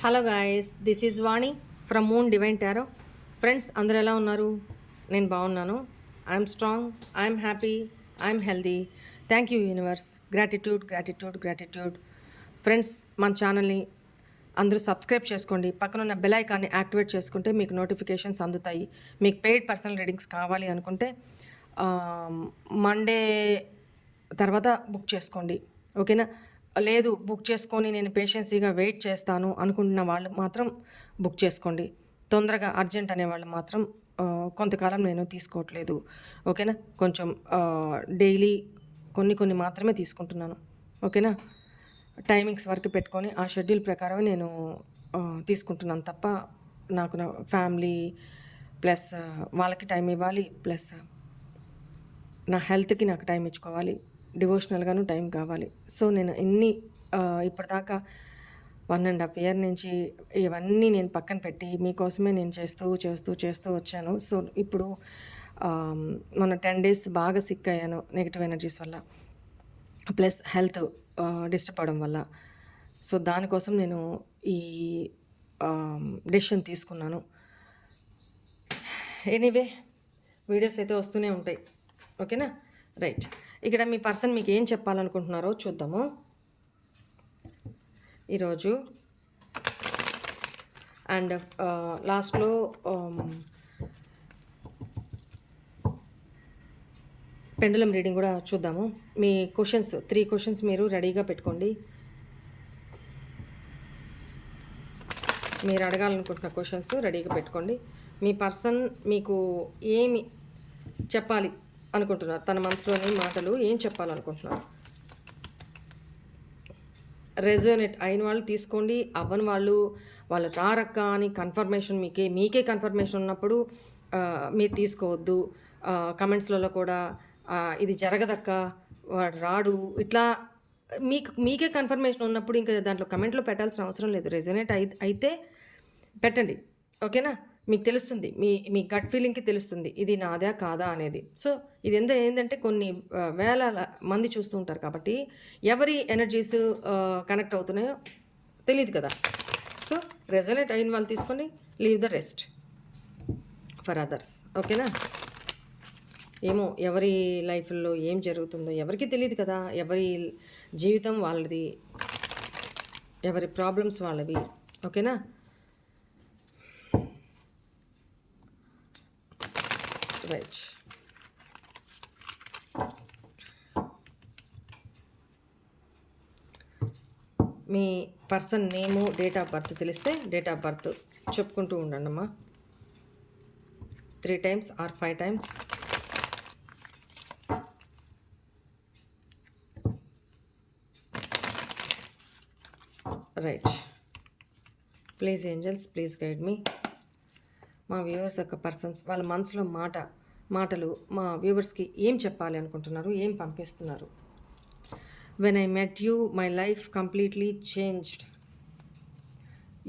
Hello guys, this is Vani from moon divine tarot. Friends, అందరు ఎలా ఉన్నారు? నేను బాగున్నాను. I'm strong, I'm happy, I'm healthy. Thank you universe. Gratitude gratitude gratitude. Friends, మన ఛానల్ని అందరూ సబ్స్క్రైబ్ చేసుకోండి. పక్కనున్న బెల్ ఐకాన్ని యాక్టివేట్ చేసుకుంటే మీకు నోటిఫికేషన్స్ అందుతాయి. మీకు పెయిడ్ పర్సనల్ రీడింగ్స్ కావాలి అనుకుంటే మండే తర్వాత బుక్ చేసుకోండి, ఓకేనా? లేదు, బుక్ చేసుకొని నేను పేషెన్సీగా వెయిట్ చేస్తాను అనుకుంటున్న వాళ్ళు మాత్రం బుక్ చేసుకోండి. తొందరగా అర్జెంట్ అనేవాళ్ళు మాత్రం కొంతకాలం నేను తీసుకోవట్లేదు, ఓకేనా? కొంచెం డైలీ కొన్ని మాత్రమే తీసుకుంటున్నాను, ఓకేనా? టైమింగ్స్ వరకు పెట్టుకొని ఆ షెడ్యూల్ ప్రకారం నేను తీసుకుంటున్నాను తప్ప నాకు నా ఫ్యామిలీ ప్లస్ వాళ్ళకి టైం ఇవ్వాలి, ప్లస్ నా హెల్త్కి నాకు టైం ఇచ్చుకోవాలి, డివోషనల్గాను టైం కావాలి. సో నేను ఇప్పటిదాకా 1.5 year నుంచి ఇవన్నీ నేను పక్కన పెట్టి మీకోసమే నేను చేస్తూ వచ్చాను. సో ఇప్పుడు మన 10 days బాగా సిక్ అయ్యాను నెగిటివ్ ఎనర్జీస్ వల్ల, ప్లస్ హెల్త్ డిస్టర్బ్ అవడం వల్ల. సో దానికోసం నేను ఈ డెసిషన్ తీసుకున్నాను. ఎనీవే, వీడియోస్ అయితే వస్తూనే ఉంటాయి, ఓకేనా? రైట్, ఇక్కడ మీ పర్సన్ మీకు ఏం చెప్పాలనుకుంటున్నారో చూద్దాము ఈరోజు. అండ్ లాస్ట్లో పెండులం రీడింగ్ కూడా చూద్దాము. మీ క్వశ్చన్స్ 3 questions మీరు రెడీగా పెట్టుకోండి. మీరు అడగాలనుకుంటున్న క్వశ్చన్స్ రెడీగా పెట్టుకోండి. మీ పర్సన్ మీకు ఏమి చెప్పాలి అనుకుంటున్నారు, తన మనసులోని మాటలు ఏం చెప్పాలనుకుంటున్నారు? రెజోనేట్ అయిన వాళ్ళు తీసుకోండి, అవ్వని వాళ్ళు రారక్క అని కన్ఫర్మేషన్ మీకే కన్ఫర్మేషన్ ఉన్నప్పుడు మీరు తీసుకోవద్దు. కమెంట్స్లలో కూడా ఇది జరగదక్క, వాడు రాడు, ఇట్లా మీకే కన్ఫర్మేషన్ ఉన్నప్పుడు ఇంకా దాంట్లో కమెంట్లో పెట్టాల్సిన అవసరం లేదు. రెజోనేట్ అయితే పెట్టండి, ఓకేనా? మీకు తెలుస్తుంది, మీ గట్ ఫీలింగ్కి తెలుస్తుంది ఇది నాదా కాదా అనేది. సో ఇది ఏంటంటే కొన్ని వేల మంది చూస్తూ ఉంటారు కాబట్టి ఎవరి ఎనర్జీస్ కనెక్ట్ అవుతున్నాయో తెలియదు కదా. సో రెజొనేట్ అయిన వాళ్ళు తీసుకోండి, leave the rest for others, ఓకేనా? ఏమో ఎవరి లైఫ్లో ఏం జరుగుతుందో ఎవరికి తెలియదు కదా. ఎవరి జీవితం వాళ్ళది, ఎవరి ప్రాబ్లమ్స్ వాళ్ళవి, ఓకేనా? రైట్, మీ person name, date of birth తెలిస్తే డేట్ ఆఫ్ బర్త్ చెప్పుకుంటూ ఉండండి అమ్మా. 3 times or 5 times. Right, please angels, please guide me. మా వ్యూవర్స్ యొక్క పర్సన్స్ వాళ్ళ మనసులో మాటలు మా వ్యూవర్స్కి ఏం చెప్పాలి అనుకుంటున్నారు, ఏం పంపిస్తున్నారు? When I met you, my life completely changed.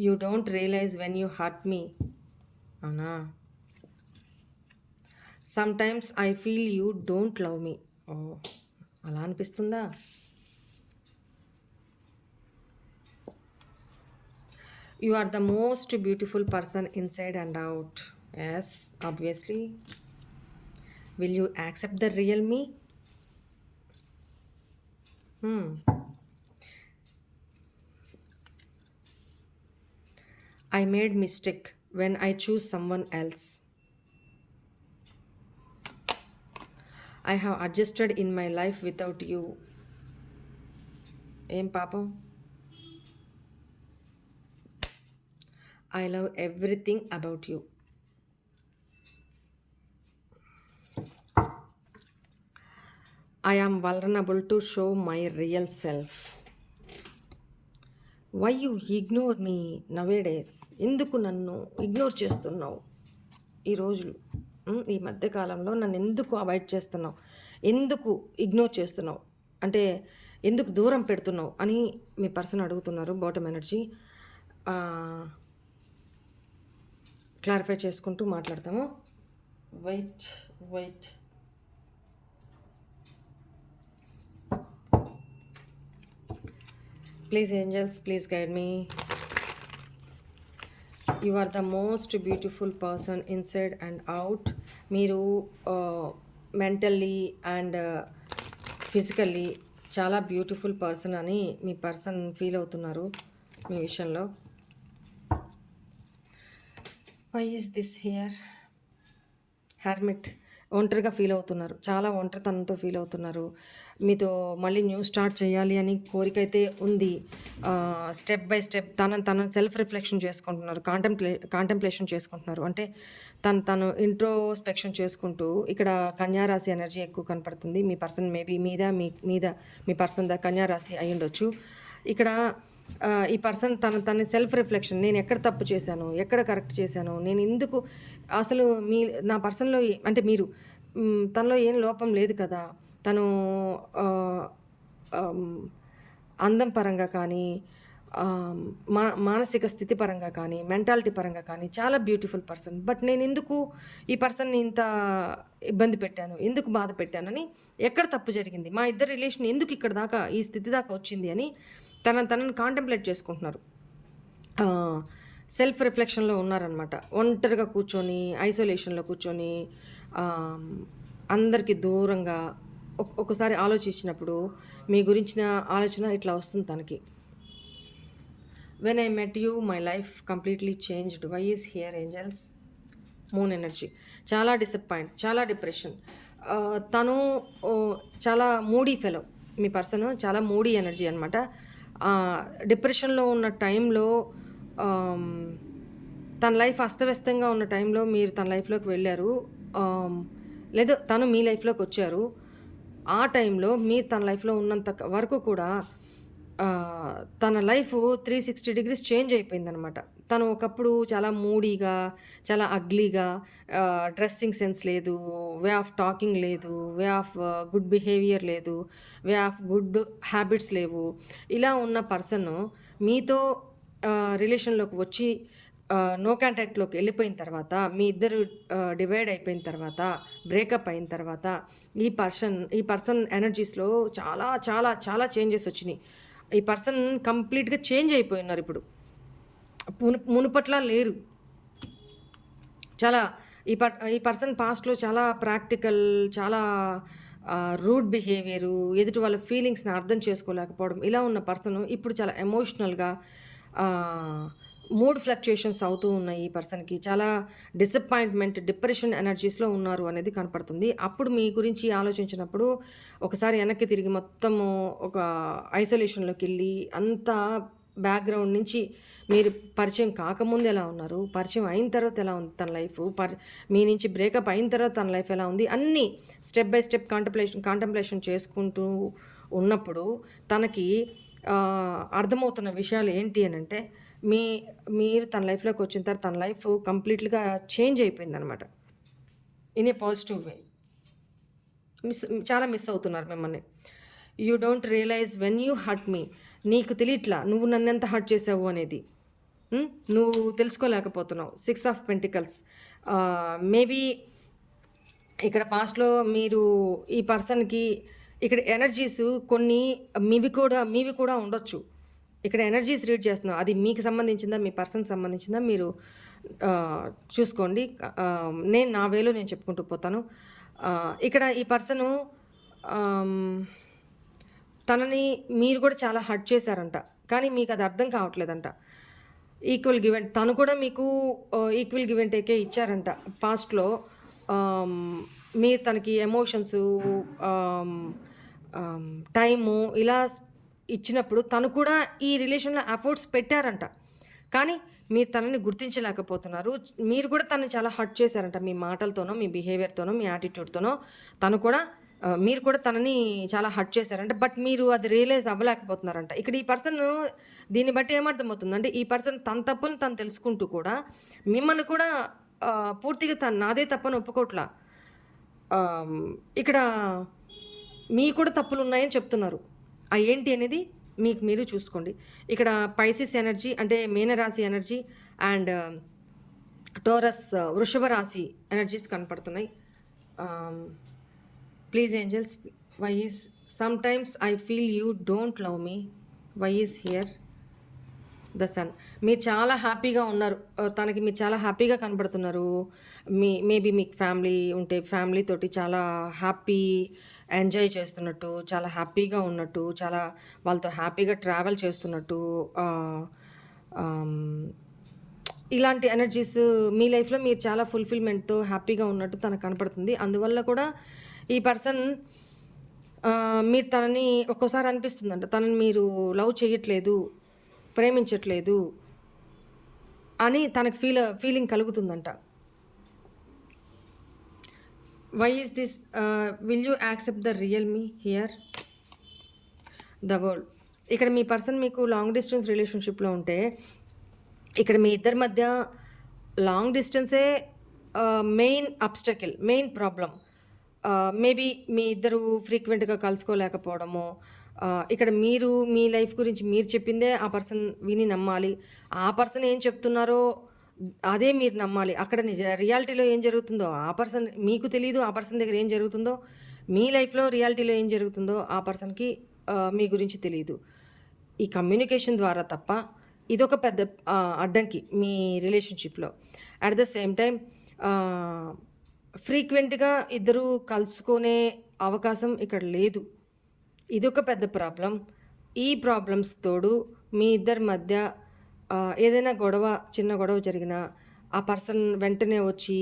You don't realize when you hurt me. Anna. Sometimes I feel you don't love me. Oh, అలా అనిపిస్తుందా? You are the most beautiful person inside and out. Yes, obviously. Will you accept the real me? I made mistake when I choose someone else. I have adjusted in my life without you. Em papam. I love everything about you. I am vulnerable to show my real self. Why you ignore me nowadays? ఎందుకు నన్ను ignore చేస్తున్నావు ఈ రోజులు? ఈ మధ్యకాలంలో నన్ను ఎందుకు avoid చేస్తున్నావు, ఎందుకు ఇగ్నోర్ చేస్తున్నావు, అంటే ఎందుకు దూరం పెడుతున్నావు అని మీ పర్సన్ అడుగుతున్నారు. బాటమ్ ఎనర్జీ క్లారిఫై చేసుకుంటూ మాట్లాడతాము. Wait. Please angels, please guide me. You are the most beautiful person inside and out. మీరు మెంటల్లీ అండ్ ఫిజికల్లీ చాలా బ్యూటిఫుల్ పర్సన్ అని మీ పర్సన్ ఫీల్ అవుతున్నారు మీ విషయంలో. Why is this here? Hermit. ఒంటరిగా ఫీల్ అవుతున్నారు, చాలా ఒంటరితనంతో ఫీల్ అవుతున్నారు. మీతో మళ్ళీ న్యూ స్టార్ట్ చేయాలి అని కోరిక అయితే ఉంది. స్టెప్ బై స్టెప్ తన సెల్ఫ్ రిఫ్లెక్షన్ చేసుకుంటున్నారు, కాంటెంప్లేషన్ చేసుకుంటున్నారు. అంటే తను ఇంట్రోస్పెక్షన్ చేసుకుంటూ. ఇక్కడ కన్యారాశి ఎనర్జీ ఎక్కువ కనపడుతుంది. మీ పర్సన్ మేబీ మీ పర్సన్ కన్యారాశి అయి ఉండొచ్చు. ఇక్కడ ఈ పర్సన్ తన సెల్ఫ్ రిఫ్లెక్షన్, నేను ఎక్కడ తప్పు చేశాను, ఎక్కడ కరెక్ట్ చేశాను, నేను ఎందుకు అసలు నా పర్సన్లో అంటే మీరు తనలో ఏం లోపం లేదు కదా. తను అందం పరంగా కానీ, మానసిక స్థితి పరంగా కానీ, మెంటాలిటీ పరంగా కానీ చాలా బ్యూటిఫుల్ పర్సన్. బట్ నేను ఎందుకు ఈ పర్సన్ని ఇంత ఇబ్బంది పెట్టాను, ఎందుకు బాధ పెట్టానని, ఎక్కడ తప్పు జరిగింది, మా ఇద్దరి రిలేషన్ ఎందుకు ఇక్కడ దాకా ఈ స్థితి దాకా వచ్చింది అని తనని కాంటెంప్లేట్ చేసుకుంటున్నారు. సెల్ఫ్ రిఫ్లెక్షన్లో ఉన్నారనమాట. ఒంటరిగా కూర్చొని, ఐసోలేషన్లో కూర్చొని, అందరికీ దూరంగా ఒక్కోసారి ఆలోచించినప్పుడు మీ గురించిన ఆలోచన ఇట్లా వస్తుంది తనకి. When I met you my life completely changed. Why is here angels? Moon energy. చాలా డిసప్పాయింట్, చాలా డిప్రెషన్. తను చాలా మూడీ ఫెలో. మీ పర్సన్ చాలా మూడీ ఎనర్జీ అనమాట. డిప్రెషన్లో ఉన్న టైంలో, తన లైఫ్ అస్తవ్యస్తంగా ఉన్న టైంలో మీరు తన లైఫ్లోకి వెళ్ళారు, లేదా తను మీ లైఫ్లోకి వచ్చారు. ఆ టైంలో మీరు తన లైఫ్లో ఉన్నంత వరకు కూడా తన లైఫ్ 360 degrees చేంజ్ అయిపోయిందనమాట. తను ఒకప్పుడు చాలా మూడీగా, చాలా అగ్లీగా, డ్రెస్సింగ్ సెన్స్ లేదు, వే ఆఫ్ టాకింగ్ లేదు, వే ఆఫ్ గుడ్ బిహేవియర్ లేదు, వే ఆఫ్ గుడ్ హ్యాబిట్స్ లేవు. ఇలా ఉన్న పర్సన్ మీతో రిలేషన్లోకి వచ్చి నో కాంటాక్ట్లోకి వెళ్ళిపోయిన తర్వాత, మీ ఇద్దరు డివైడ్ అయిపోయిన తర్వాత, బ్రేకప్ అయిన తర్వాత ఈ పర్సన్ ఎనర్జీస్లో చాలా చాలా చాలా చేంజెస్ వచ్చినాయి. ఈ పర్సన్ కంప్లీట్గా చేంజ్ అయిపోయినారు. ఇప్పుడు మునుపట్లా లేరు. చాలా ఈ పర్సన్ పాస్ట్లో చాలా ప్రాక్టికల్, చాలా రూడ్ బిహేవియరు, ఎదుటి వాళ్ళ ఫీలింగ్స్ని అర్థం చేసుకోలేకపోవడం, ఇలా ఉన్న పర్సన్ ఇప్పుడు చాలా ఎమోషనల్గా, మూడ్ ఫ్లక్చుయేషన్స్ అవుతూ ఉన్నాయి. ఈ పర్సన్కి చాలా డిసప్పాయింట్మెంట్, డిప్రెషన్ ఎనర్జీస్లో ఉన్నారు అనేది కనపడుతుంది. అప్పుడు మీ గురించి ఆలోచించినప్పుడు ఒకసారి వెనక్కి తిరిగి మొత్తము ఒక ఐసోలేషన్లోకి వెళ్ళి, అంతా బ్యాక్గ్రౌండ్ నుంచి మీరు పరిచయం కాకముందు ఎలా ఉన్నారు, పరిచయం అయిన తర్వాత ఎలా ఉంది తన లైఫ్, మీ నుంచి బ్రేకప్ అయిన తర్వాత తన లైఫ్ ఎలా ఉంది, అన్నీ స్టెప్ బై స్టెప్ కాంటెంప్లేషన్ చేసుకుంటూ ఉన్నప్పుడు తనకి అర్థమవుతున్న విషయాలు ఏంటి అని అంటే, మీరు తన లైఫ్లోకి వచ్చిన తర్వాత తన లైఫ్ కంప్లీట్గా చేంజ్ అయిపోయిందనమాట. In a positive way. చాలా మిస్ అవుతున్నారు మిమ్మల్ని. You don't realise when you hurt me. నీకు తెలియట్లా నువ్వు నన్ను ఎంత హర్ట్ చేసావు అనేది. నువ్వు తెలుసుకోలేకపోతున్నావు. 6 of Pentacles. మేబీ ఇక్కడ పాస్ట్లో మీరు ఈ పర్సన్కి, ఇక్కడ ఎనర్జీస్ కొన్ని మీవి కూడా ఉండొచ్చు. ఇక్కడ ఎనర్జీస్ రీడ్ చేస్తున్నాం, అది మీకు సంబంధించిందా, మీ పర్సన్కి సంబంధించిందా మీరు చూసుకోండి. నేను నా వేలో నేను చెప్పుకుంటూ పోతాను. ఇక్కడ ఈ పర్సను తనని మీరు కూడా చాలా హర్ట్ చేశారంట, కానీ మీకు అది అర్థం కావట్లేదంట. ఈక్వల్ గివ్ అండ్, తను కూడా మీకు ఈక్వల్ గివ్ అండ్ టేకే ఇచ్చారంట పాస్ట్లో. మీరు తనకి ఎమోషన్స్, టైము ఇలా ఇచ్చినప్పుడు తను కూడా ఈ రిలేషన్లో ఎఫర్ట్స్ పెట్టారంట, కానీ మీరు తనని గుర్తించలేకపోతున్నారు. మీరు కూడా తనని చాలా హర్ట్ చేశారంట, మీ మాటలతోనో, మీ బిహేవియర్తోనో, మీ యాటిట్యూడ్తోనో. మీరు కూడా తనని చాలా హర్ట్ చేశారంట, బట్ మీరు అది రియలైజ్ అవ్వలేకపోతున్నారంట. ఇక్కడ ఈ పర్సన్, దీన్ని బట్టి ఏమర్థమవుతుందంటే, ఈ పర్సన్ తన తప్పులు తను తెలుసుకుంటూ కూడా మిమ్మల్ని కూడా పూర్తిగా నాదే తప్పని ఒప్పుకోట్లా. ఇక్కడ మీ కూడా తప్పులు ఉన్నాయని చెప్తున్నారు. ఆ ఏంటి అనేది మీకు మీరు చూసుకోండి. ఇక్కడ పైసిస్ ఎనర్జీ అంటే మీనరాశి ఎనర్జీ అండ్ టోరస్ వృషభ రాశి ఎనర్జీస్ కనపడుతున్నాయి. Please angels, why is sometimes I feel you don't love me. Why is here? The sun. మీరు చాలా హ్యాపీగా ఉన్నారు. తనకి మీరు చాలా హ్యాపీగా కనపడుతున్నారు. మేబీ మీకు ఫ్యామిలీ ఉంటే ఫ్యామిలీ తోటి చాలా హ్యాపీ ఎంజాయ్ చేస్తున్నట్టు, చాలా హ్యాపీగా ఉన్నట్టు, చాలా వాళ్ళతో హ్యాపీగా ట్రావెల్ చేస్తున్నట్టు ఆమ్, ఇలాంటి ఎనర్జీస్ మీ లైఫ్‌లో మీరు చాలా ఫుల్‌ఫిల్‌మెంట్‌తో హ్యాపీగా ఉన్నట్టు తనకు కనపడుతుంది. అందువల్ల కూడా ఈ పర్సన్ మీరు తనని ఒక్కోసారి అనిపిస్తుందంట. తనని మీరు లవ్ చేయట్లేదు, ప్రేమించట్లేదు అని తనకు ఫీలింగ్ కలుగుతుందంట. Why is this? Will you accept the real me here? The world. ఇక్కడ మీ పర్సన్ మీకు లాంగ్ డిస్టెన్స్ రిలేషన్‌షిప్‌లో ఉంటే, ఇక్కడ మీ ఇద్దరి మధ్య లాంగ్ డిస్టెన్సే main obstacle, main problem. Maybe మీ ఇద్దరు ఫ్రీక్వెంట్‌గా కలుసుకోలేకపోవడము. ఇక్కడ మీరు మీ లైఫ్ గురించి మీరు చెప్పిందే ఆ పర్సన్ విని నమ్మాలి. ఆ పర్సన్ ఏం చెప్తున్నారో అదే మీరు నమ్మాలి. అక్కడ రియాలిటీలో ఏం జరుగుతుందో ఆ పర్సన్ మీకు తెలీదు. ఆ పర్సన్ దగ్గర ఏం జరుగుతుందో, మీ లైఫ్‌లో రియాలిటీలో ఏం జరుగుతుందో ఆ పర్సన్‌కి మీ గురించి తెలీదు. ఈ కమ్యూనికేషన్ ద్వారా తప్ప ఇదొక పెద్ద అడ్డంకి మీ రిలేషన్‌షిప్‌లో. అట్ ద సేమ్ టైమ్ ఫ్రీక్వెంట్‌గా ఇద్దరు కలుసుకునే అవకాశం ఇక్కడ లేదు. ఇదొక పెద్ద ప్రాబ్లం. ఈ ప్రాబ్లమ్స్ తోడు మీ ఇద్దరి మధ్య ఏదైనా చిన్న గొడవ జరిగినా ఆ పర్సన్ వెంటనే వచ్చి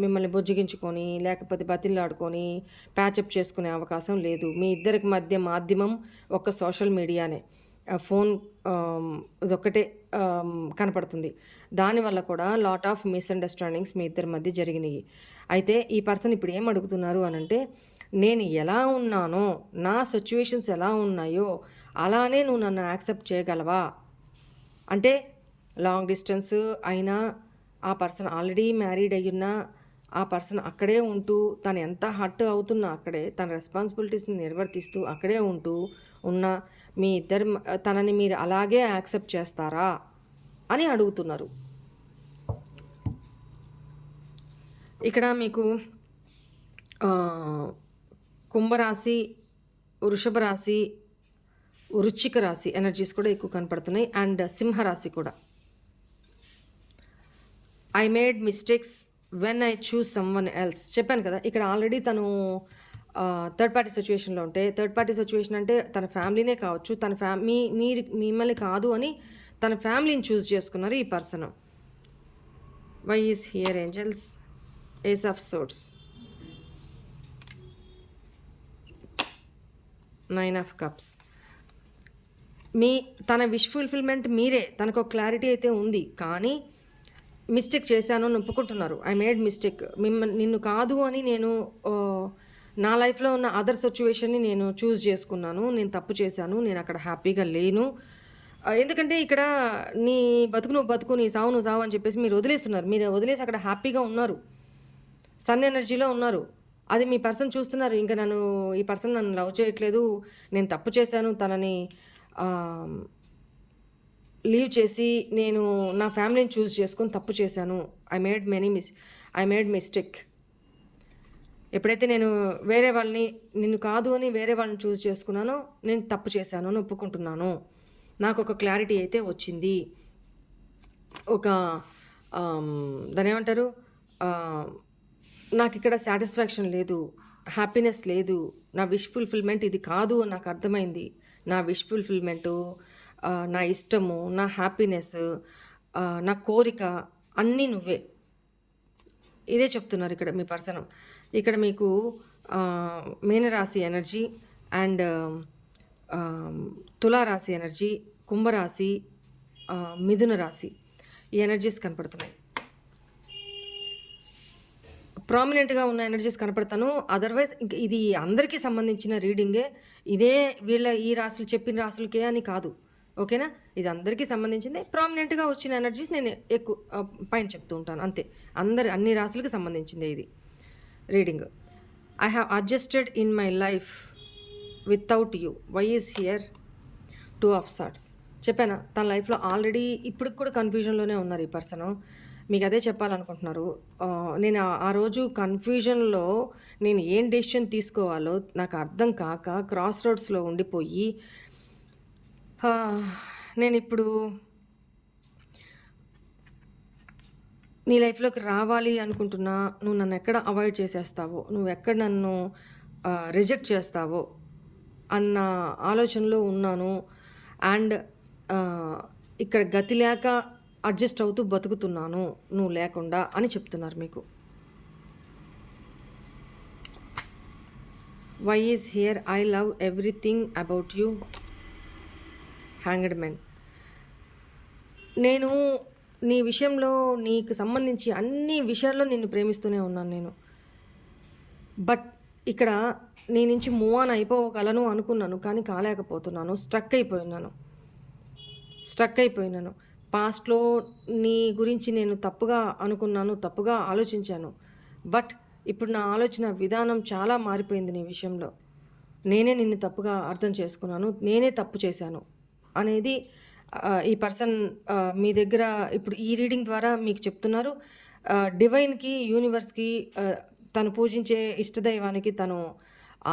మిమ్మల్ని బుజ్జగించుకొని, లేకపోతే బతిమలాడుకొని ప్యాచప్ చేసుకునే అవకాశం లేదు. మీ ఇద్దరికి మధ్య మాధ్యమం ఒక సోషల్ మీడియానే. ఫోన్ ఇదొక్కటే కనపడుతుంది. దానివల్ల కూడా లాట్ ఆఫ్ మిస్‌అండర్‌స్టాండింగ్స్ మీ ఇద్దరి మధ్య జరిగినాయి. అయితే ఈ పర్సన్ ఇప్పుడు ఏం అడుగుతున్నారు అనంటే, నేను ఎలా ఉన్నానో, నా సిట్యుయేషన్స్ ఎలా ఉన్నాయో అలానే నువ్వు నన్ను యాక్సెప్ట్ చేయగలవా? అంటే లాంగ్ డిస్టెన్స్ అయినా, ఆ పర్సన్ ఆల్రెడీ మ్యారీడ్ అయ్యున్నా, ఆ పర్సన్ అక్కడే ఉంటూ తను ఎంత హర్ట్ అవుతున్నా అక్కడే తన రెస్పాన్సిబిలిటీస్‌ని నిర్వర్తిస్తూ అక్కడే ఉంటూ ఉన్నా, మీ ఇద్దరి తనని మీరు అలాగే యాక్సెప్ట్ చేస్తారా అని అడుగుతున్నారు. ఇక్కడ మీకు కుంభరాశి, వృషభ రాశి, వృశ్చిక రాశి ఎనర్జీస్ కూడా ఎక్కువ కనపడుతున్నాయి. అండ్ సింహరాశి కూడా. I made mistakes when I choose someone else. చెప్పాను కదా, ఇక్కడ ఆల్రెడీ తను థర్డ్ పార్టీ సిచ్యువేషన్‌లో ఉంటే, థర్డ్ పార్టీ సిచ్యువేషన్ అంటే తన ఫ్యామిలీనే కావచ్చు, తన మీరు మిమ్మల్ని కాదు అని తన ఫ్యామిలీని చూస్ చేసుకున్నారు ఈ person. Why is here angels? Ace of swords, 9 of cups. తన విష్ ఫుల్ఫిల్మెంట్ మీరే. తనకు ఒక క్లారిటీ అయితే ఉంది, కానీ మిస్టేక్ చేశాను అని ఒప్పుకుంటున్నారు. ఐ మేడ్ మిస్టేక్, నిన్ను కాదు అని నేను నా లైఫ్లో ఉన్న అదర్ సిచ్యువేషన్ని నేను చూస్ చేసుకున్నాను. నేను తప్పు చేశాను, నేను అక్కడ హ్యాపీగా లేను. ఎందుకంటే ఇక్కడ నీ బతుకు నువ్వు బతుకు, నీ సావు నువ్వు సావు అని చెప్పేసి మీరు వదిలేస్తున్నారు. మీరు వదిలేసి అక్కడ హ్యాపీగా ఉన్నారు, సన్ ఎనర్జీలో ఉన్నారు. అది మీ పర్సన్ చూస్తున్నారు. ఇంకా ఈ పర్సన్ నన్ను లవ్ చేయట్లేదు, నేను తప్పు చేశాను, తనని లీవ్ చేసి నేను నా ఫ్యామిలీని చూస్ చేసుకొని తప్పు చేశాను. I made mistake. ఎప్పుడైతే నేను వేరే వాళ్ళని, నిన్ను కాదు అని వేరే వాళ్ళని చూస్ చేసుకున్నానో నేను తప్పు చేశాను అని ఒప్పుకుంటున్నాను. నాకు ఒక క్లారిటీ అయితే వచ్చింది. ఒక దాని ఏమంటారు, నాకు ఇక్కడ సాటిస్ఫాక్షన్ లేదు, హ్యాపీనెస్ లేదు, నా విష్ ఫుల్ఫిల్మెంట్ ఇది కాదు అని నాకు అర్థమైంది. నా విష్ ఫుల్ఫిల్మెంటు, నా ఇష్టము, నా హ్యాపీనెస్, నా కోరిక అన్నీ నువ్వే. ఇదే చెప్తున్నారు ఇక్కడ మీ పర్సన్. ఇక్కడ మీకు మీనరాశి ఎనర్జీ అండ్ తులారాశి ఎనర్జీ, కుంభరాశి, మిథున రాశి ఈ ఎనర్జీస్ కనపడుతున్నాయి. ప్రామినెంట్గా ఉన్న ఎనర్జీస్ కనపడతాను. అదర్వైజ్ ఇంక ఇది అందరికీ సంబంధించిన రీడింగే. ఇదే ఈ రాశులు చెప్పిన రాశులకే అని కాదు, ఓకేనా? ఇది అందరికీ సంబంధించింది. ప్రామినెంట్గా వచ్చిన ఎనర్జీస్ నేను ఎక్కువ పైన చెప్తూ ఉంటాను, అంతే. అన్ని రాశులకు సంబంధించింది ఇది reading. I have adjusted in my life without you. Why is here? 2 of swords. చెప్పానా, తన లైఫ్లో ఆల్రెడీ ఇప్పటికి కూడా కన్ఫ్యూజన్లోనే ఉన్నారు ఈ పర్సను. మీకు అదే చెప్పాలనుకుంటున్నారు. నేను ఆ రోజు కన్ఫ్యూజన్లో నేను ఏం డెసిషన్ తీసుకోవాలో నాకు అర్థం కాక క్రాస్ రోడ్స్లో ఉండిపోయి, నేను ఇప్పుడు నీ లైఫ్‌లోకి రావాలి అనుకుంటున్నా, నువ్వు నన్నెక్కడ అవాయిడ్ చేసేస్తావో, నువ్వెక్కడ నన్ను రిజెక్ట్ చేస్తావో అన్న ఆలోచనలో ఉన్నాను. అండ్ ఇక్కడ గతి లేక అడ్జస్ట్ అవుతూ బతుకుతున్నాను నువ్వు లేకుండా అని చెప్తున్నారు మీకు. Why is here I love everything about you. Hanged man. నేను నీ విషయంలో నీకు సంబంధించి అన్ని విషయాల్లో నిన్ను ప్రేమిస్తూనే ఉన్నాను నేను. బట్ ఇక్కడ నీ నుంచి మూవ్ ఆన్ అయిపోగలను అనుకున్నాను, కానీ కాలేకపోతున్నాను. స్ట్రక్ అయిపోయినాను. పాస్ట్లో నీ గురించి నేను తప్పుగా అనుకున్నాను, తప్పుగా ఆలోచించాను. బట్ ఇప్పుడు నా ఆలోచన విధానం చాలా మారిపోయింది నీ విషయంలో. నేనే నిన్ను తప్పుగా అర్థం చేసుకున్నాను, నేనే తప్పు చేశాను అనేది ఈ పర్సన్ మీ దగ్గర ఇప్పుడు ఈ రీడింగ్ ద్వారా మీకు చెప్తున్నారు. డివైన్కి, యూనివర్స్కి, తను పూజించే ఇష్టదైవానికి తను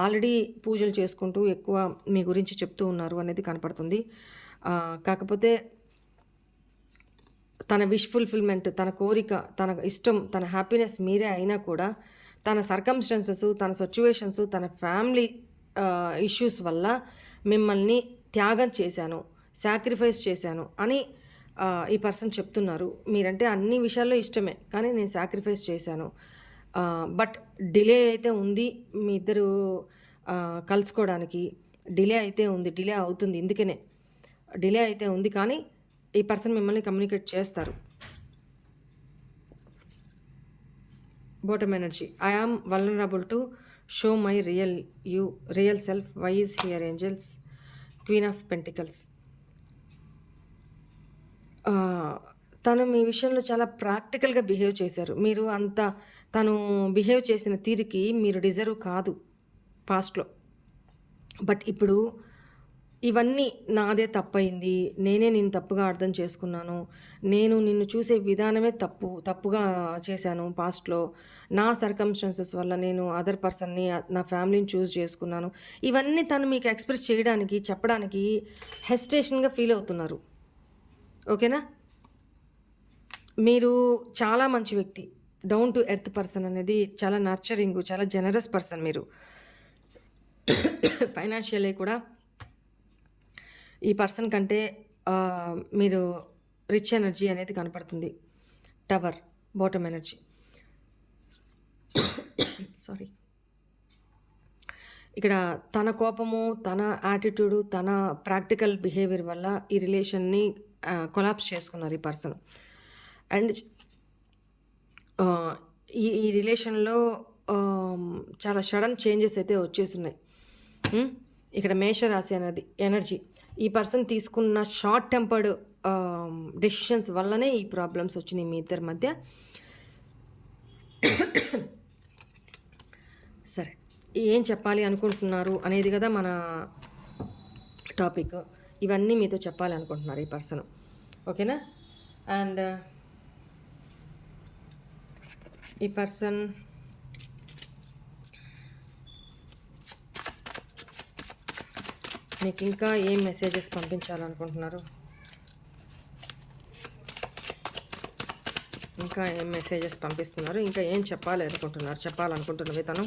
ఆల్రెడీ పూజలు చేసుకుంటూ ఎక్కువ మీ గురించి చెప్తూ ఉన్నారు అనేది కనపడుతుంది. కాకపోతే తన విష్ ఫుల్ఫిల్మెంట్, తన కోరిక, తన ఇష్టం, తన హ్యాపీనెస్ మీరే అయినా కూడా తన సర్కమ్స్టాన్సెస్, తన సిచ్యువేషన్స్, తన ఫ్యామిలీ ఇష్యూస్ వల్ల మిమ్మల్ని త్యాగం చేశాను, సాక్రిఫైస్ చేశాను అని ఈ పర్సన్ చెప్తున్నారు. మీరంటే అన్ని విషయాల్లో ఇష్టమే, కానీ నేను సాక్రిఫైస్ చేశాను. బట్ డిలే అయితే ఉంది మీ ఇద్దరు కలుసుకోవడానికి. డిలే అవుతుంది. ఎందుకనే డిలే అయితే ఉంది, కానీ ఈ పర్సన్ మిమ్మల్ని కమ్యూనికేట్ చేస్తారు. Bottom energy. I am vulnerable to show my real self. Why is here angels. Queen of pentacles. తను మీ విషయంలో చాలా ప్రాక్టికల్గా బిహేవ్ చేశారు. మీరు అంత తను బిహేవ్ చేసిన తీరుకి మీరు డిజర్వ్ కాదు పాస్ట్లో. బట్ ఇప్పుడు ఇవన్నీ నాదే తప్పయింది, నేనే నిన్ను తప్పుగా అర్థం చేసుకున్నాను, నేను నిన్ను చూసే విధానమే తప్పుగా చేశాను పాస్ట్లో, నా సర్కమ్స్టాన్సెస్ వల్ల నేను అదర్ పర్సన్ని, నా ఫ్యామిలీని చూస్ చేసుకున్నాను. ఇవన్నీ తను మీకు ఎక్స్ప్రెస్ చేయడానికి, చెప్పడానికి హెసిటేషన్గా ఫీల్ అవుతున్నారు. ఓకేనా. మీరు చాలా మంచి వ్యక్తి, డౌన్ టు ఎర్త్ పర్సన్ అనేది, చాలా నర్చరింగ్, చాలా జనరస్ పర్సన్ మీరు. ఫైనాన్షియల్లీ కూడా ఈ పర్సన్ కంటే మీరు రిచ్ ఎనర్జీ అనేది కనపడుతుంది. Tower, bottom energy. సారీ. ఇక్కడ తన కోపము, తన యాటిట్యూడు, తన ప్రాక్టికల్ బిహేవియర్ వల్ల ఈ రిలేషన్ని కొలాప్స్ చేసుకున్నారు ఈ పర్సన్. అండ్ ఈ రిలేషన్లో చాలా సడన్ చేంజెస్ అయితే వచ్చేస్తున్నాయి. ఇక్కడ మేషరాశి అనేది ఎనర్జీ. ఈ పర్సన్ తీసుకున్న షార్ట్ టెంపర్డ్ డెసిషన్స్ వల్లనే ఈ ప్రాబ్లమ్స్ వచ్చినాయి మీ ఇద్దరి మధ్య. సరే, ఏం చెప్పాలి అనుకుంటున్నారు అనేది కదా మన టాపిక్. ఇవన్నీ మీతో చెప్పాలి అనుకుంటున్నారు ఈ పర్సన్. ఓకేనా. అండ్ ఈ పర్సన్ మీకు ఇంకా ఏం మెసేజెస్ పంపించాలనుకుంటున్నారు, ఇంకా ఏం మెసేజెస్ పంపిస్తున్నారు, ఇంకా ఏం చెప్పాలనుకుంటున్నవి తను.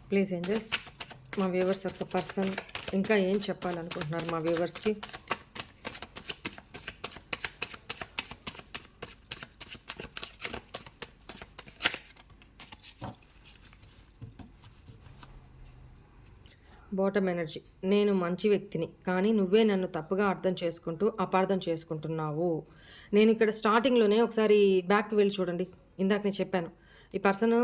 ప్లీజ్ ఏంజల్స్, మా వ్యూవర్స్ యొక్క పర్సన్ ఇంకా ఏం చెప్పాలనుకుంటున్నారు మా వ్యూవర్స్కి. Bottom energy. నేను మంచి వ్యక్తిని, కానీ నువ్వే నన్ను తప్పుగా అపార్థం చేసుకుంటున్నావు. నేను ఇక్కడ స్టార్టింగ్లోనే ఒకసారి బ్యాక్కి వెళ్ళి చూడండి. ఇందాక నేను చెప్పాను ఈ పర్సన్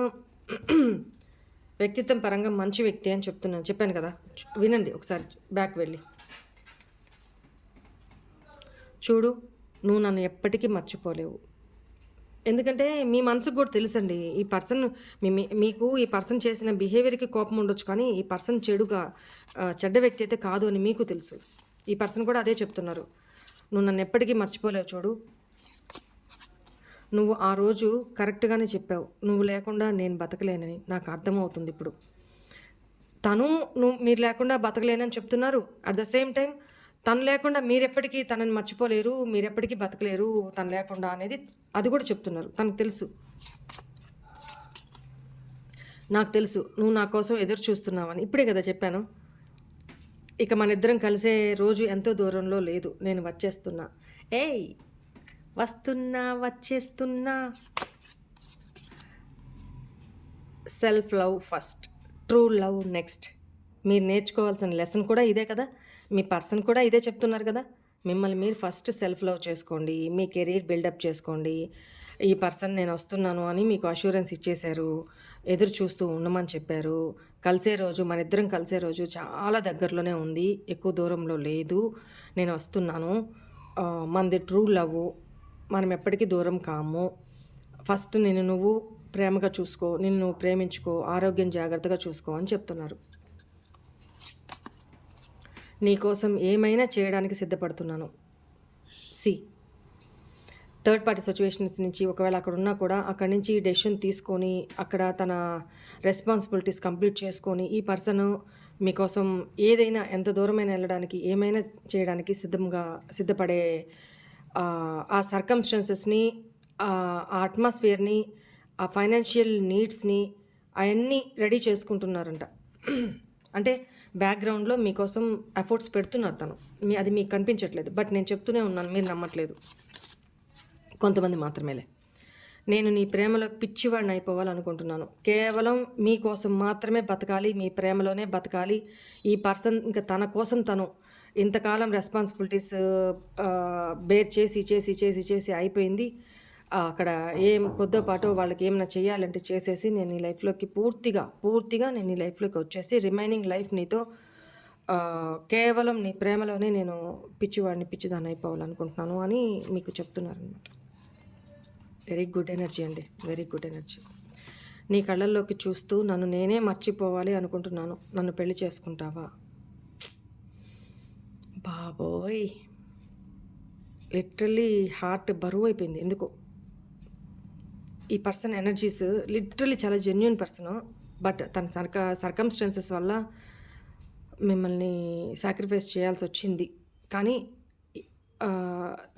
వ్యక్తిత్వం పరంగా మంచి వ్యక్తి అని చెప్పాను కదా. వినండి ఒకసారి బ్యాక్ వెళ్ళి. చూడు, నువ్వు నన్ను ఎప్పటికీ మర్చిపోలేవు. ఎందుకంటే మీ మనసుకు కూడా తెలుసండి ఈ పర్సన్ మీకు ఈ పర్సన్ చేసిన బిహేవియర్కి కోపం ఉండొచ్చు, కానీ ఈ పర్సన్ చెడ్డ వ్యక్తి అయితే కాదు అని మీకు తెలుసు. ఈ పర్సన్ కూడా అదే చెప్తున్నారు. నువ్వు నన్ను ఎప్పటికీ మర్చిపోలేవు. చూడు, నువ్వు ఆ రోజు కరెక్ట్గానే చెప్పావు, నువ్వు లేకుండా నేను బతకలేనని నాకు అర్థమవుతుంది ఇప్పుడు. తను మీరు లేకుండా బతకలేనని చెప్తున్నారు. అట్ ద సేమ్ టైమ్ తను లేకుండా మీరెప్పటికీ తనని మర్చిపోలేరు, మీరెప్పటికీ బతకలేరు తను లేకుండా అనేది అది కూడా చెప్తున్నారు. తనకు తెలుసు. నాకు తెలుసు నువ్వు నా కోసం ఎదురు చూస్తున్నావని. ఇప్పుడే కదా చెప్పాను. ఇక మన ఇద్దరం కలిసే రోజు ఎంతో దూరంలో లేదు. నేను వచ్చేస్తున్నా. ఏయ్ వస్తున్నా, వచ్చేస్తున్నా. Self love first, true love next. మీరు నేర్చుకోవాల్సిన లెసన్ కూడా ఇదే కదా. మీ పర్సన్ కూడా ఇదే చెప్తున్నారు కదా. మిమ్మల్ని మీరు ఫస్ట్ సెల్ఫ్ లవ్ చేసుకోండి, మీ కెరీర్ బిల్డప్ చేసుకోండి. ఈ పర్సన్ నేను వస్తున్నాను అని మీకు అష్యూరెన్స్ ఇచ్చేశారు, ఎదురు చూస్తూ ఉండమని చెప్పారు. కలిసే రోజు, మన ఇద్దరం కలిసే రోజు చాలా దగ్గరలోనే ఉంది, ఎక్కువ దూరంలో లేదు. నేను వస్తున్నాను. మనది ట్రూ లవ్, మనం ఎప్పటికీ దూరం కాము. ఫస్ట్ నిన్ను నువ్వు ప్రేమగా చూసుకో, నిన్ను నువ్వు ప్రేమించుకో, ఆరోగ్యం జాగ్రత్తగా చూసుకో అని చెప్తున్నారు. నీకోసం ఏమైనా చేయడానికి సిద్ధపడుతున్నాను. సి థర్డ్ పార్టీ సిచ్యువేషన్స్ నుంచి ఒకవేళ అక్కడ ఉన్నా కూడా అక్కడి నుంచి డెసిషన్ తీసుకొని అక్కడ తన రెస్పాన్సిబిలిటీస్ కంప్లీట్ చేసుకొని ఈ పర్సన్ మీకోసం ఏదైనా ఎంత దూరమైనా వెళ్ళడానికి ఏమైనా చేయడానికి సిద్ధపడే ఆ సర్కమ్స్టాన్సెస్ని, ఆ అట్మాస్ఫియర్ని, ఆ ఫైనాన్షియల్ నీడ్స్ని అవన్నీ రెడీ చేసుకుంటున్నారంట. అంటే బ్యాక్గ్రౌండ్లో మీకోసం ఎఫర్ట్స్ పెడుతున్నారు తను. అది మీకు కనిపించట్లేదు, బట్ నేను చెప్తూనే ఉన్నాను, మీరు నమ్మట్లేదు. కొంతమంది మాత్రమేలే. నేను నీ ప్రేమలో పిచ్చివాడిని అయిపోవాలనుకుంటున్నాను. కేవలం మీకోసం మాత్రమే బతకాలి, మీ ప్రేమలోనే బతకాలి. ఈ పర్సన్ ఇంకా తన కోసం తను ఇంతకాలం రెస్పాన్సిబిలిటీస్ బేర్ చేసి చేసి చేసి చేసి అయిపోయింది. అక్కడ ఏం కొద్దిపాటు వాళ్ళకి ఏమైనా చేయాలంటే చేసేసి నేను ఈ లైఫ్లోకి పూర్తిగా నేను ఈ లైఫ్లోకి వచ్చేసి రిమైనింగ్ లైఫ్ నీతో కేవలం నీ ప్రేమలోనే నేను పిచ్చిదాన్ని అయిపోవాలనుకుంటున్నాను అని మీకు చెప్తున్నారు అనమాట. వెరీ గుడ్ ఎనర్జీ అండి, వెరీ గుడ్ ఎనర్జీ. నీ కళ్ళల్లోకి చూస్తూ నన్ను నేనే మర్చిపోవాలి అనుకుంటున్నాను, నన్ను పెళ్లి చేసుకుంటావా? బాబోయ్, లిటరల్లీ హార్ట్ బరువు అయిపోయింది ఎందుకో. ఈ పర్సన్ ఎనర్జీస్ లిటరల్లీ చాలా జెన్యూన్ పర్సను, బట్ తన సర్కమ్స్టాన్సెస్ వల్ల మిమ్మల్ని సాక్రిఫైస్ చేయాల్సి వచ్చింది. కానీ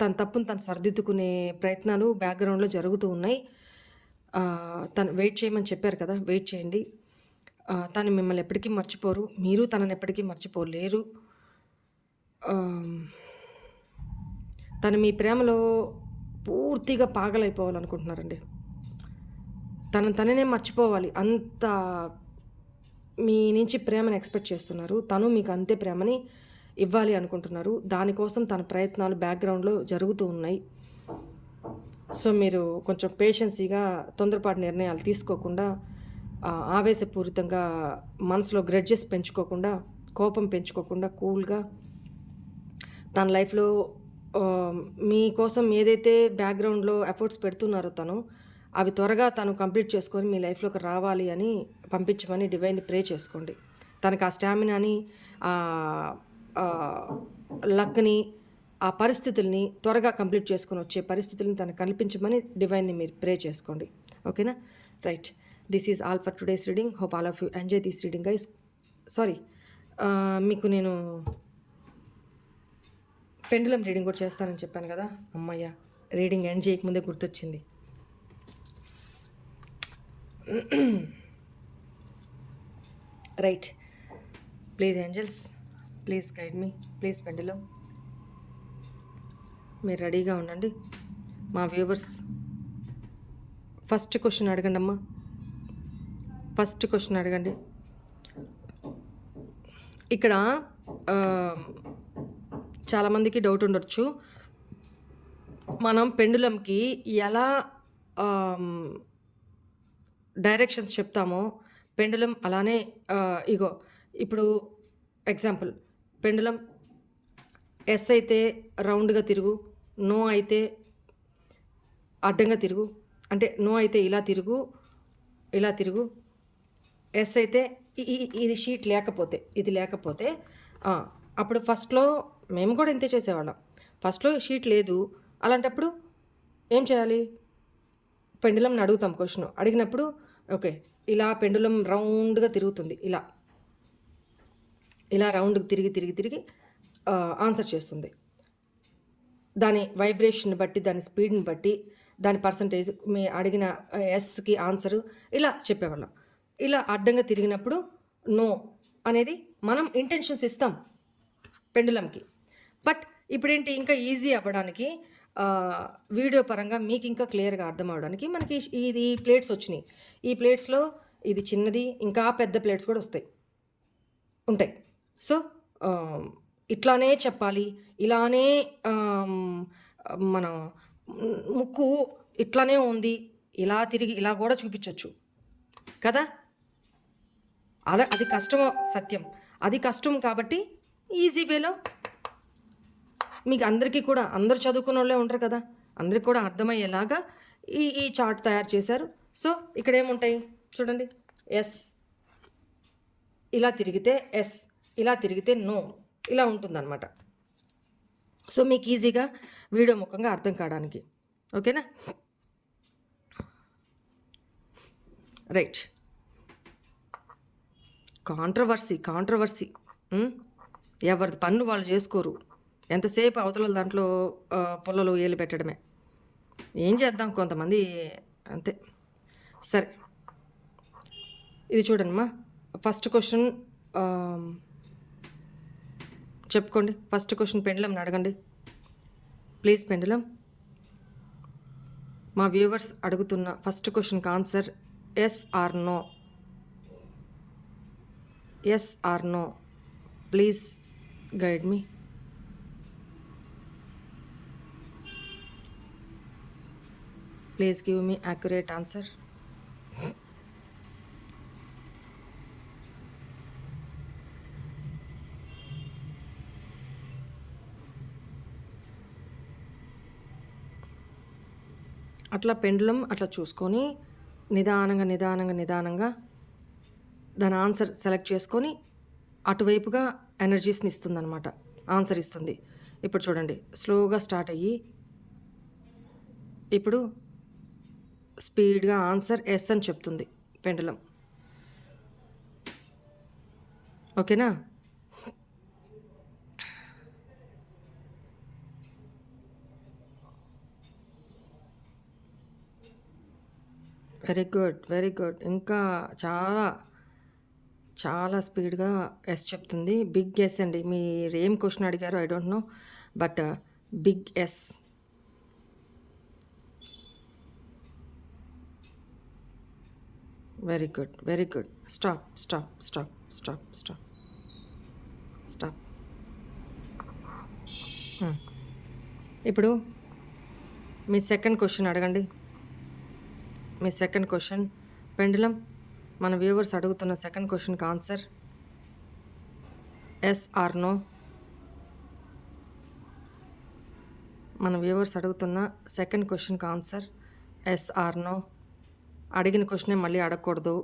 తన తప్పును తను సరిదిద్దుకునే ప్రయత్నాలు బ్యాక్గ్రౌండ్లో జరుగుతూ ఉన్నాయి. తను వెయిట్ చేయమని చెప్పారు కదా, వెయిట్ చేయండి. తను మిమ్మల్ని ఎప్పటికీ మర్చిపోరు, మీరు తనని ఎప్పటికీ మర్చిపోలేరు. తను మీ ప్రేమలో పూర్తిగా పాగలైపోవాలనుకుంటున్నారండి. తననే మర్చిపోవాలి, అంత మీ నుంచి ప్రేమను ఎక్స్పెక్ట్ చేస్తున్నారు. తను మీకు అంతే ప్రేమని ఇవ్వాలి అనుకుంటున్నారు. దానికోసం తన ప్రయత్నాలు బ్యాక్గ్రౌండ్లో జరుగుతూ ఉన్నాయి. సో మీరు కొంచెం పేషెన్సీగా తొందరపాటు నిర్ణయాలు తీసుకోకుండా, ఆవేశపూరితంగా మనసులో గ్రెడ్జెస్ పెంచుకోకుండా, కోపం పెంచుకోకుండా కూల్గా తన లైఫ్లో మీకోసం ఏదైతే బ్యాక్గ్రౌండ్లో ఎఫర్ట్స్ పెడుతున్నారో అవి త్వరగా తను కంప్లీట్ చేసుకొని మీ లైఫ్లోకి రావాలి అని పంపించమని డివైన్ని ప్రే చేసుకోండి. తనకు ఆ స్టామినాని, లక్ని, ఆ పరిస్థితుల్ని త్వరగా కంప్లీట్ చేసుకొని వచ్చే పరిస్థితులను తనకు కల్పించమని డివైన్ని మీరు ప్రే చేసుకోండి. ఓకేనా? Right, this is all for today's reading. Hope all of you enjoy this reading guys. Sorry, మీకు నేను పెండులం రీడింగ్ కూడా చేస్తానని చెప్పాను కదా. అమ్మయ్య, రీడింగ్ ఎండ్ చేయకముందే గుర్తొచ్చింది. Right, please angels, please guide me, please pendulum. మీరు రెడీగా ఉండండి. మా వ్యూవర్స్ ఫస్ట్ క్వశ్చన్ అడగండి అమ్మా, ఫస్ట్ క్వశ్చన్ అడగండి. ఇక్కడ చాలామందికి డౌట్ ఉండొచ్చు, మనం పెండులంకి ఎలా డైరెక్షన్స్ చెప్తామో పెండులం అలానే ఇగో ఇప్పుడు ఎగ్జాంపుల్, పెండులం ఎస్ అయితే రౌండ్గా తిరుగు, నో అయితే అడ్డంగా తిరుగు, అంటే నో అయితే ఇలా తిరుగు, ఇలా తిరుగు, ఎస్ అయితే ఇది షీట్ లేకపోతే, ఇది లేకపోతే అప్పుడు ఫస్ట్లో మేము కూడా ఇంతే చేసేవాళ్ళం. ఫస్ట్లో షీట్ లేదు, అలాంటప్పుడు ఏం చేయాలి? పెండులంని అడుగుతాం క్వశ్చన్. అడిగినప్పుడు ఓకే, ఇలా పెండులం రౌండ్గా తిరుగుతుంది, ఇలా ఇలా రౌండ్కి తిరిగి తిరిగి తిరిగి ఆన్సర్ చేస్తుంది. దాని వైబ్రేషన్ బట్టి, దాని స్పీడ్ని బట్టి, దాని పర్సంటేజ్, మీ అడిగిన ఎస్కి ఆన్సరు ఇలా చెప్పేవాళ్ళం. ఇలా అడ్డంగా తిరిగినప్పుడు నో అనేది మనం ఇంటెన్షన్స్ ఇస్తాం పెండులంకి. బట్ ఇప్పుడేంటి, ఇంకా ఈజీ అవ్వడానికి వీడియో పరంగా మీకు ఇంకా క్లియర్గా అర్థం అవడానికి మనకి ఇది ప్లేట్స్ వచ్చినాయి. ఈ ప్లేట్స్లో ఇది చిన్నది, ఇంకా పెద్ద ప్లేట్స్ కూడా ఉంటాయి. సో ఇట్లానే చెప్పాలి, ఇలానే మన ముక్కు ఇట్లానే ఉంది, ఇలా తిరిగి ఇలా కూడా చూపించవచ్చు కదా. అది కష్టమో సత్యం, అది కష్టం కాబట్టి ఈజీ వేలో మీకు అందరికీ కూడా, అందరు చదువుకున్న వాళ్ళే ఉంటారు కదా, అందరికి కూడా అర్థమయ్యేలాగా ఈ చార్ట్ తయారు చేశారు. సో ఇక్కడ ఏముంటాయి చూడండి, ఎస్ ఇలా తిరిగితే ఎస్, ఇలా తిరిగితే నో, ఇలా ఉంటుందన్నమాట. సో మీకు ఈజీగా వీడియో ముఖంగా అర్థం కావడానికి. ఓకేనా, రైట్. కాంట్రవర్సీ ఎవరిది పన్ను వాళ్ళు చేసుకోరు. ఎంతసేపు అవతల దాంట్లో పొల్లలు ఏలు పెట్టడమే. ఏం చేద్దాం, కొంతమంది అంతే. సరే, ఇది చూడండిమా. ఫస్ట్ క్వశ్చన్ చెప్పుకోండి. ఫస్ట్ క్వశ్చన్ పెండులంని అడగండి ప్లీజ్. పెండులం, మా వ్యూవర్స్ అడుగుతున్న ఫస్ట్ క్వశ్చన్కి answer yes or no. Yes or no, please guide me. Please give me accurate answer. అట్లా పెండులం అట్లా చూసుకొని నిదానంగా దాని ఆన్సర్ సెలెక్ట్ చేసుకొని అటువైపుగా ఎనర్జీస్ని ఇస్తుందన్నమాట, ఆన్సర్ ఇస్తుంది. ఇప్పుడు చూడండి, స్లోగా స్టార్ట్ అయ్యి ఇప్పుడు స్పీడ్గా ఆన్సర్ ఎస్ అని చెప్తుంది పెండులం. ఓకేనా, వెరీ గుడ్. ఇంకా చాలా స్పీడ్గా ఎస్ చెప్తుంది. బిగ్ ఎస్ అండి. మీరు ఏం క్వశ్చన్ అడిగారో I don't know, but big yes. Very good. Stop. ఇప్పుడు మీ సెకండ్ క్వశ్చన్ అడగండి. మీ సెకండ్ క్వశ్చన్ పెండులం, మన వ్యూవర్స్ అడుగుతున్న సెకండ్ క్వశ్చన్కి ఆన్సర్ ఎస్ ఆర్ నో. మన వ్యూవర్స్ అడుగుతున్న సెకండ్ క్వశ్చన్కి ఆన్సర్ ఎస్ ఆర్ నో. అడిగిన క్వశ్చనే మళ్ళీ అడగకూడదు.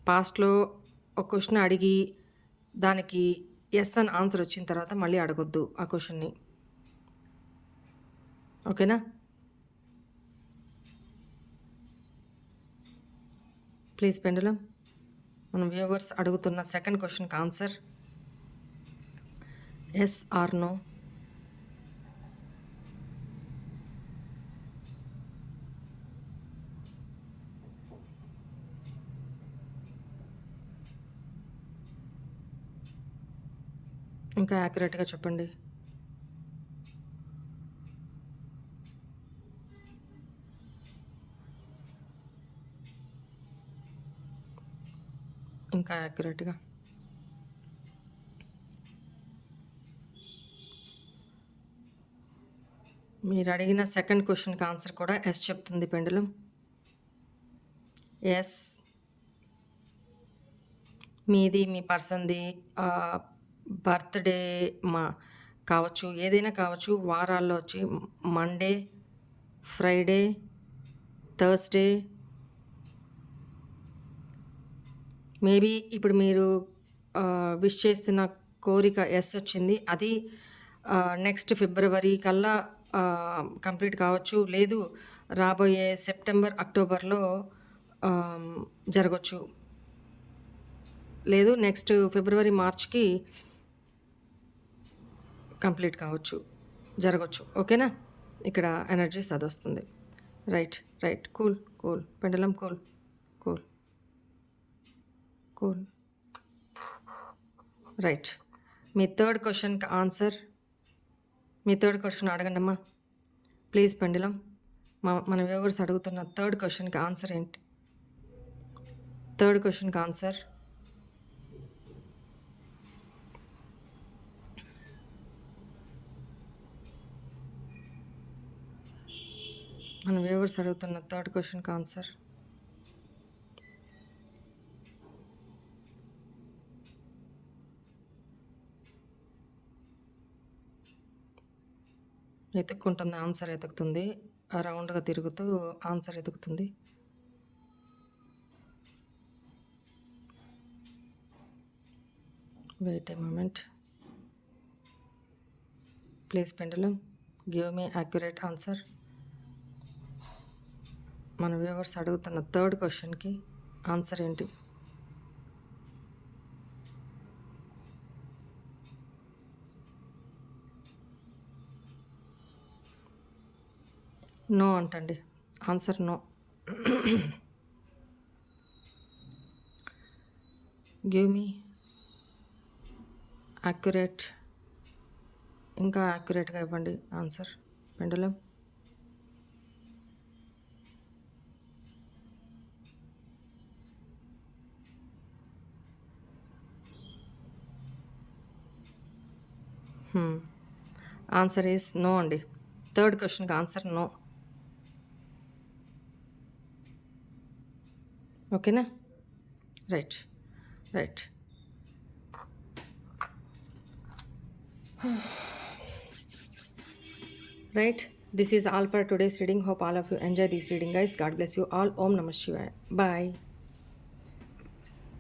పాస్ట్లో ఒక క్వశ్చన్ అడిగి దానికి ఎస్ అని ఆన్సర్ వచ్చిన తర్వాత మళ్ళీ అడగొద్దు ఆ క్వశ్చన్ని. ఓకేనా, ప్లీజ్ పెండులం, మన వ్యూవర్స్ అడుగుతున్న సెకండ్ క్వశ్చన్కి ఆన్సర్ ఎస్ ఆర్ నో. ఇంకా యాక్యురేట్గా చెప్పండి. ఇంకా యాక్యురేట్గా. మీరు అడిగిన సెకండ్ క్వశ్చన్కి ఆన్సర్ కూడా ఎస్ చెప్తుంది పెండులం. ఎస్, మీది, మీ పర్సన్ది బర్త్డే కావచ్చు, ఏదైనా కావచ్చు. వారాల్లో వచ్చి మండే, ఫ్రైడే, థర్స్డే. మేబీ ఇప్పుడు మీరు విష్ చేస్తున్న కోరిక ఎస్ వచ్చింది, అది నెక్స్ట్ ఫిబ్రవరి కల్లా కంప్లీట్ కావచ్చు, లేదు రాబోయే సెప్టెంబర్, అక్టోబర్లో జరగచ్చు. లేదు నెక్స్ట్ ఫిబ్రవరి మార్చ్కి కంప్లీట్ కావచ్చు, జరగచ్చు. ఓకేనా? ఇక్కడ ఎనర్జీస్ అది వస్తుంది. రైట్ రైట్ కూల్ కూల్ పెండలం కూల్ కూల్ కూల్. రైట్. మీ థర్డ్ క్వశ్చన్కి ఆన్సర్, మీ థర్డ్ క్వశ్చన్ అడగండి అమ్మా ప్లీజ్ పెండలం. మన వ్యూవర్స్ అడుగుతున్న థర్డ్ క్వశ్చన్కి ఆన్సర్ ఏంటి? థర్డ్ క్వశ్చన్కి ఆన్సర్ మన వ్యూవర్స్ అడుగుతున్న థర్డ్ క్వశ్చన్కి ఆన్సర్ ఎతుక్కుంటుంది, ఆన్సర్ ఎతుకుతుంది, రౌండ్గా తిరుగుతూ ఆన్సర్ ఎతుకుతుంది. Wait a moment please pendulum, give me accurate answer. మన వ్యూవర్స్ అడుగుతున్న థర్డ్ క్వశ్చన్కి ఆన్సర్ ఏంటి? నో అంటండి, answer no. Give me accurate, ఇంకా యాక్యురేట్గా ఇవ్వండి answer pendulum. Answer is no అండి. థర్డ్ క్వశ్చన్కి ఆన్సర్ నో. ఓకేనా? Right right. Right, this is all for today's reading. Hope all of you enjoy this reading, guys. God bless you all. Om Namah Shivaya. Bye.